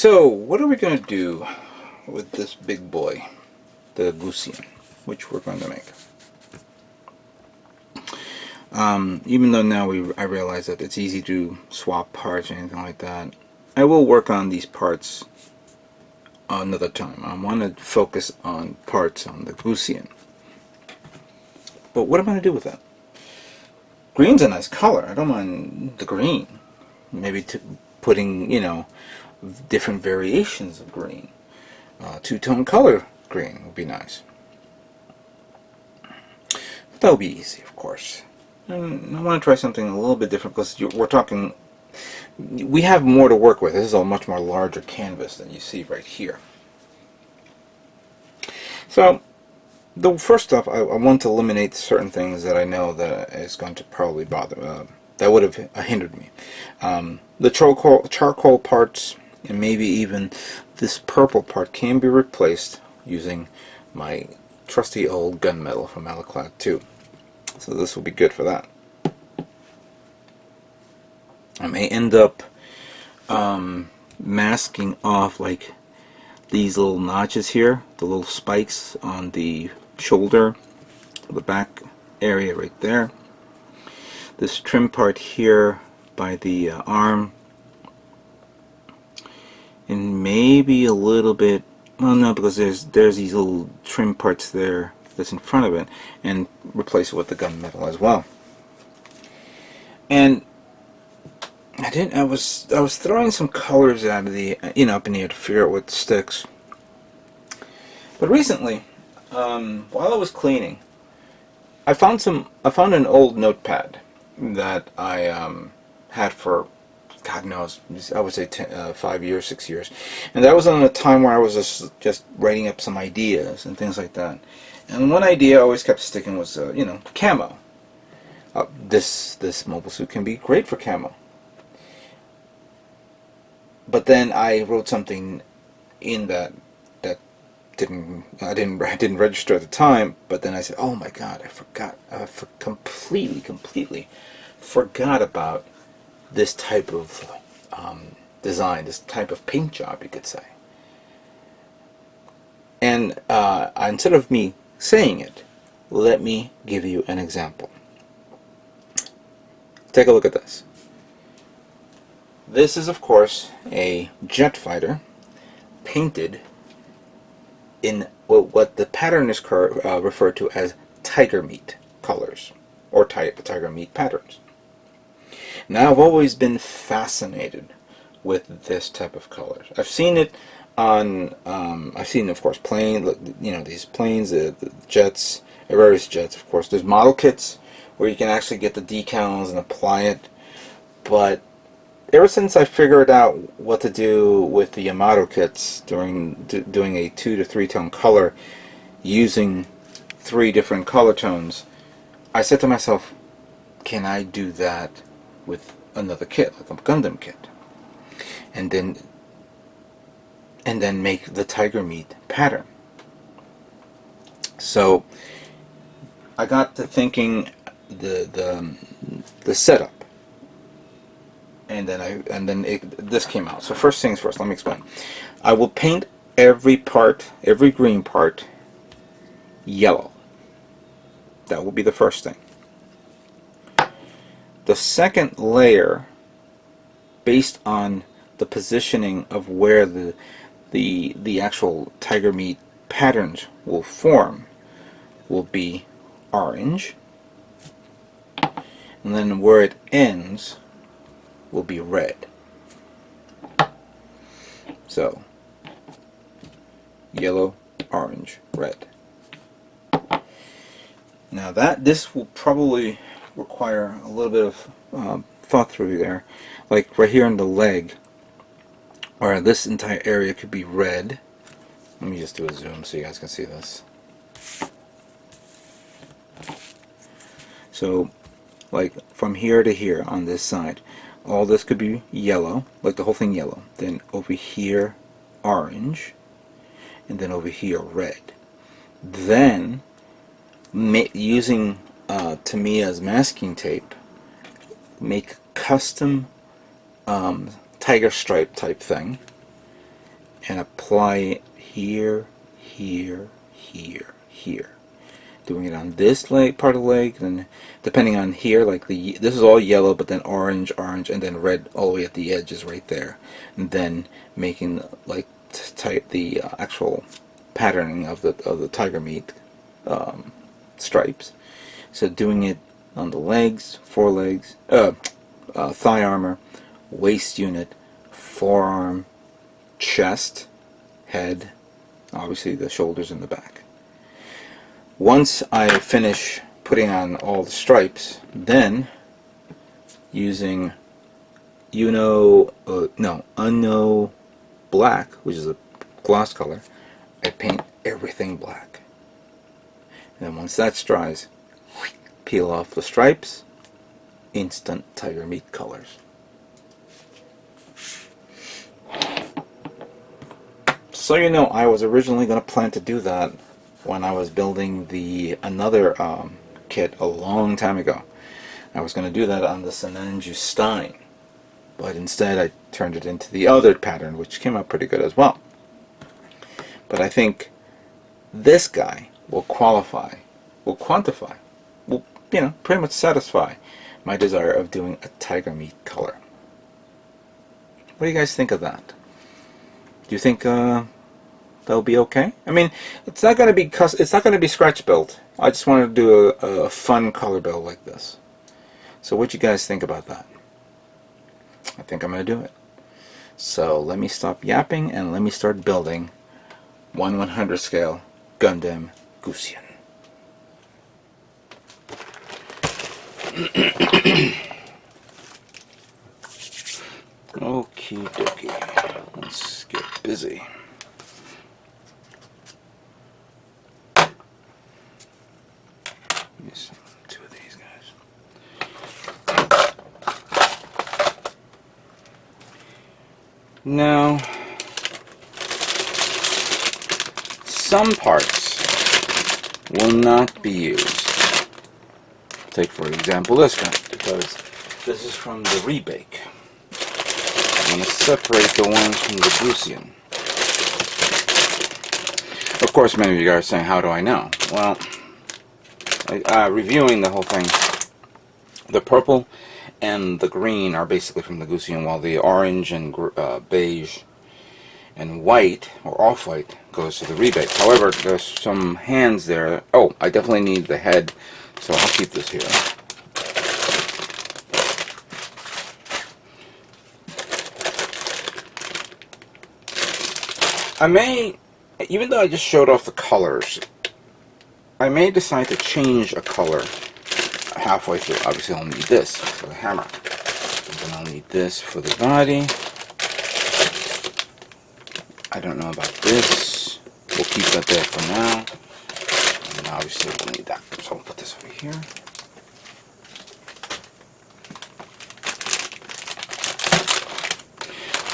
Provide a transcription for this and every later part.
So, what are we going to do with this big boy, the Gusion, which we're going to make? Even though now I realize that it's easy to swap parts or anything like that, I will work on these parts another time. I want to focus on parts on the Gusion. But what am I going to do with that? Green's a nice color. I don't mind the green. Maybe putting, different variations of green. Two-tone color green would be nice. But that would be easy, of course. And I want to try something a little bit different because we have more to work with. This is a much more larger canvas than you see right here. So, the first off, I want to eliminate certain things that I know that is going to probably bother, that would have hindered me. The charcoal parts and maybe even this purple part can be replaced using my trusty old gunmetal from Malaclad 2. So this will be good for that. I may end up masking off like these little notches here, the little spikes on the shoulder, the back area right there. This trim part here by the arm, and maybe a little bit, well no, because there's these little trim parts there that's in front of it, and replace it with the gunmetal as well. And I was throwing some colors out of the up in the air to figure out what sticks. But recently, while I was cleaning, I found an old notepad that I had for, God knows, I would say 5 years, 6 years, and that was on a time where I was just writing up some ideas and things like that. And one idea I always kept sticking was, camo. This mobile suit can be great for camo. But then I wrote something in that I didn't register at the time. But then I said, "Oh my God, I forgot! Completely forgot about this type of design, this type of paint job, you could say." And instead of me saying it, let me give you an example. Take a look at this. This is, of course, a jet fighter painted in what the pattern is referred to as tiger meat colors, or tiger meat patterns. Now, I've always been fascinated with this type of colors. I've seen it on, of course, these planes, the jets, various jets, of course. There's model kits where you can actually get the decals and apply it, but ever since I figured out what to do with the Yamato kits during doing a 2 to 3 tone color using 3 different color tones, I said to myself, can I do that with another kit, like a Gundam kit, and then make the tiger meat pattern? So I got to thinking the setup. And then this came out. So first things first, let me explain. I will paint every green part, yellow. That will be the first thing. The second layer, based on the positioning of where the actual tiger meat patterns will form, will be orange. And then where it ends will be red. So, yellow, orange, red. Now this will probably require a little bit of thought through there. Like right here in the leg, or this entire area could be red. Let me just do a zoom so you guys can see this. So, like from here to here on this side, all this could be yellow, like the whole thing yellow. Then over here, orange, and then over here, red. Then, using Tamiya's masking tape, make custom tiger stripe type thing and apply it here, here, here, here. Doing it on this leg, part of the leg, and depending on here, like this is all yellow, but then orange, orange, and then red all the way at the edges right there, and then making like the actual patterning of the tiger meat stripes. So doing it on the legs, forelegs, thigh armor, waist unit, forearm, chest, head, obviously the shoulders and the back. Once I finish putting on all the stripes, then using Uno black, which is a gloss color, I paint everything black. And then once that dries, peel off the stripes, instant tiger meat colors. So you know, I was originally going to plan to do that when I was building another kit a long time ago. I was going to do that on the Sinanju Stein, but instead I turned it into the other pattern, which came out pretty good as well. But I think this guy will quantify, will pretty much satisfy my desire of doing a tiger meat color. What do you guys think of that? Do you think that'll be okay? I mean, it's not going to be scratch built. I just wanted to do a fun color build like this. So what you guys think about that? I think I'm going to do it. So let me stop yapping and let me start building 1/100 scale Gundam Gusion. Okie dokie. Let's get busy. Use two of these guys. Now, some parts will not be used. Take for example this guy, because this is from the rebake. I'm going to separate the ones from the Gusion. Of course, many of you guys are saying, how do I know? Well, reviewing the whole thing, the purple and the green are basically from the Gusion, while the orange and beige and white, or off-white, goes to the rebake. However, there's some hands there. Oh, I definitely need the head, so I'll keep this here. I may, even though I just showed off the colors, I may decide to change a color halfway through. Obviously I'll need this for the hammer. And then I'll need this for the body. I don't know about this. We'll keep that there for now. And obviously we'll need that. So I'll put this over here.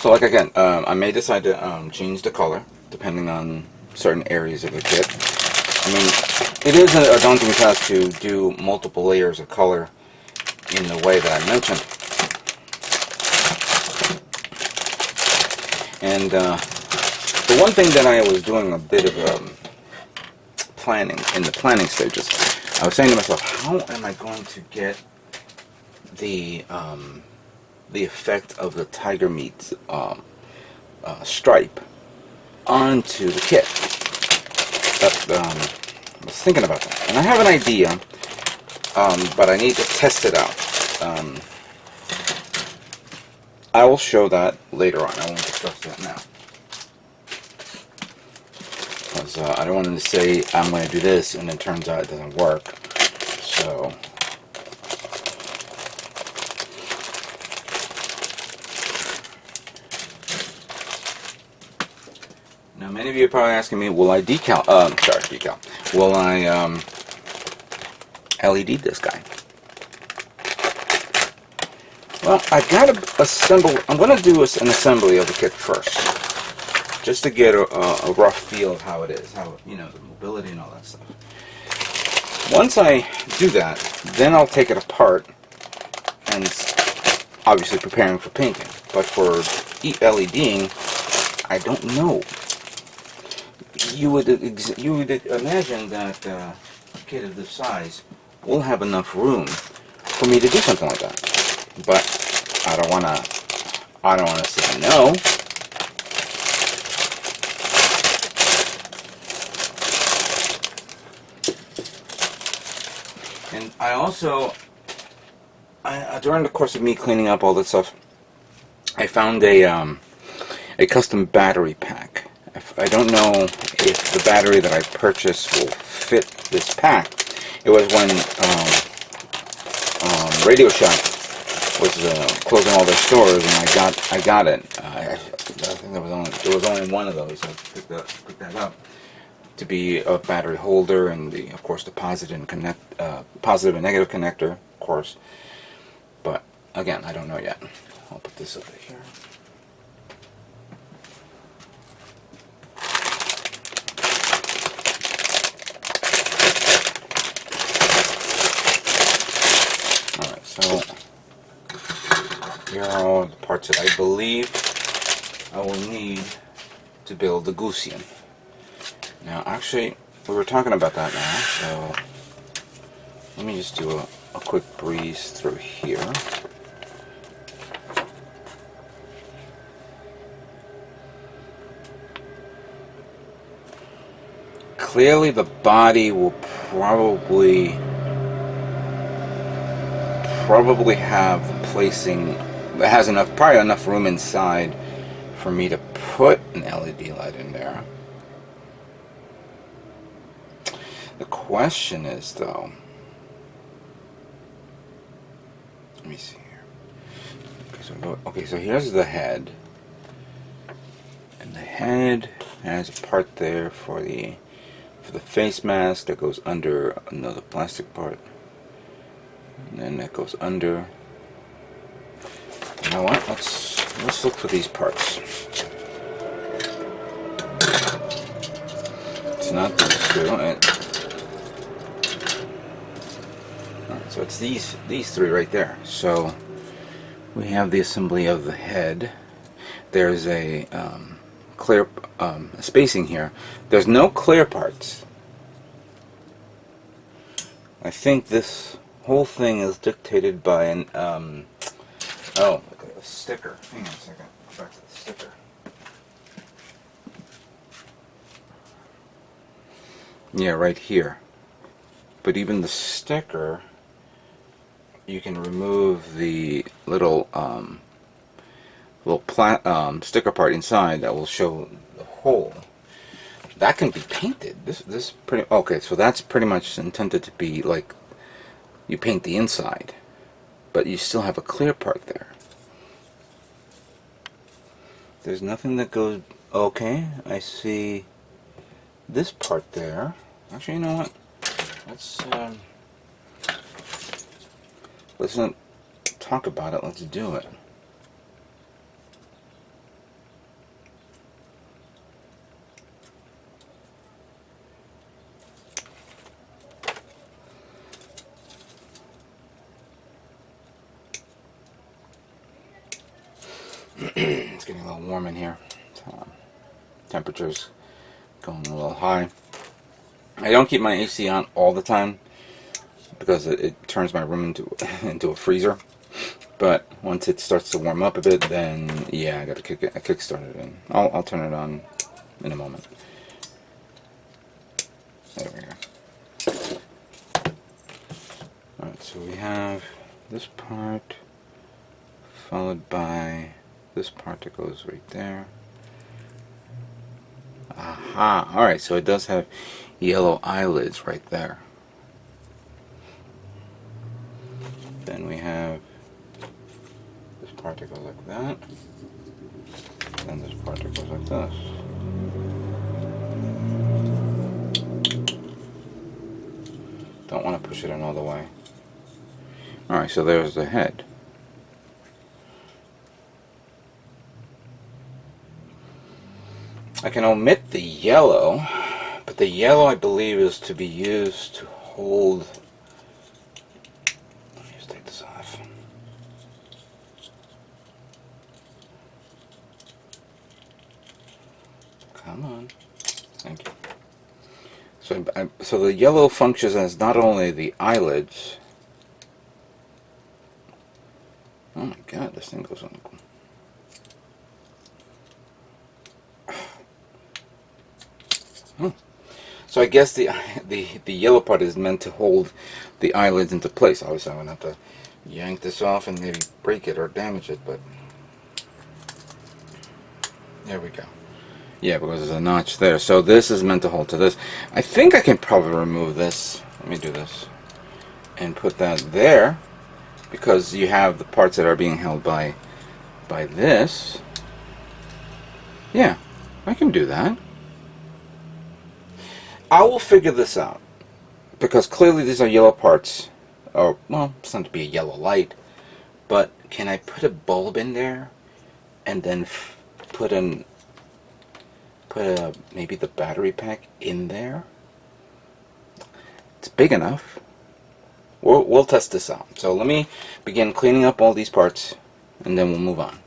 So like again, I may decide to change the color depending on certain areas of the kit. I mean, it is a daunting task to do multiple layers of color in the way that I mentioned. And the one thing that I was doing a bit of planning, in the planning stages, I was saying to myself, how am I going to get the effect of the tiger meat stripe onto the kit? I was thinking about that, and I have an idea, but I need to test it out. I will show that later on. I won't discuss that now, because I don't want them to say I'm going to do this and it turns out it doesn't work. So now, many of you are probably asking me, will I will I LED this guy? Well, I've got to assemble. I'm going to do an assembly of the kit first, just to get a rough feel of how it is, how, you know, the mobility and all that stuff. Once I do that, then I'll take it apart and obviously preparing for painting. But for LEDing, I don't know. You would imagine that a kid of this size will have enough room for me to do something like that. But I don't wanna say no. And I also, during the course of me cleaning up all this stuff, I found a custom battery pack. I don't know if the battery that I purchased will fit this pack. It was when Radio Shack was closing all their stores, and I got it. I think there was only one of those. So I picked that up to be a battery holder, and of course the positive and negative connector, of course. But again, I don't know yet. I'll put this over here. Alright, so here are all the parts that I believe I will need to build the Gusion. Now, actually, we were talking about that now, so let me just do a quick breeze through here. Clearly, the body will probably have placing. It has probably enough room inside for me to put an LED light in there. The question is, though, let me see here. Okay, so here's the head, and the head has a part there for the face mask that goes under another plastic part, and then that goes under. You know what? Let's look for these parts. It's not these two. Alright, so it's these three right there. So we have the assembly of the head. There's a clear spacing here. There's no clear parts. I think this whole thing is dictated by an a sticker. Hang on a second. Go back to the sticker. Yeah, right here. But even the sticker, you can remove the little sticker part inside that will show the hole. That can be painted. This pretty okay. So that's pretty much intended to be like you paint the inside, but you still have a clear part there. There's nothing that goes. Okay, I see this part there. Actually, you know what? Let's not talk about it. Let's do it. It's getting a little warm in here. Temperature's going a little high. I don't keep my AC on all the time because it turns my room into a freezer. But once it starts to warm up a bit, then yeah, I got to kickstart it in. I'll turn it on in a moment. There we go. Alright, so we have this part followed by this part that goes right there. Aha! Alright, so it does have yellow eyelids right there. Then we have this part that goes like that. And this part that goes like this. Don't want to push it in all the way. Alright, so there's the head. I can omit the yellow, but the yellow I believe is to be used to hold. Let me just take this off. Come on. Thank you. So the yellow functions as not only the eyelids. Oh my god, this thing goes on. Oh. So I guess the yellow part is meant to hold the eyelids into place. Obviously, I'm gonna have to yank this off and maybe break it or damage it, but there we go. Yeah, because there's a notch there. So this is meant to hold to this. I think I can probably remove this. Let me do this and put that there, because you have the parts that are being held by this. Yeah, I can do that. I will figure this out, because clearly these are yellow parts. Or, well, it's not to be a yellow light, but can I put a bulb in there and then put maybe the battery pack in there? It's big enough. We'll test this out. So let me begin cleaning up all these parts, and then we'll move on.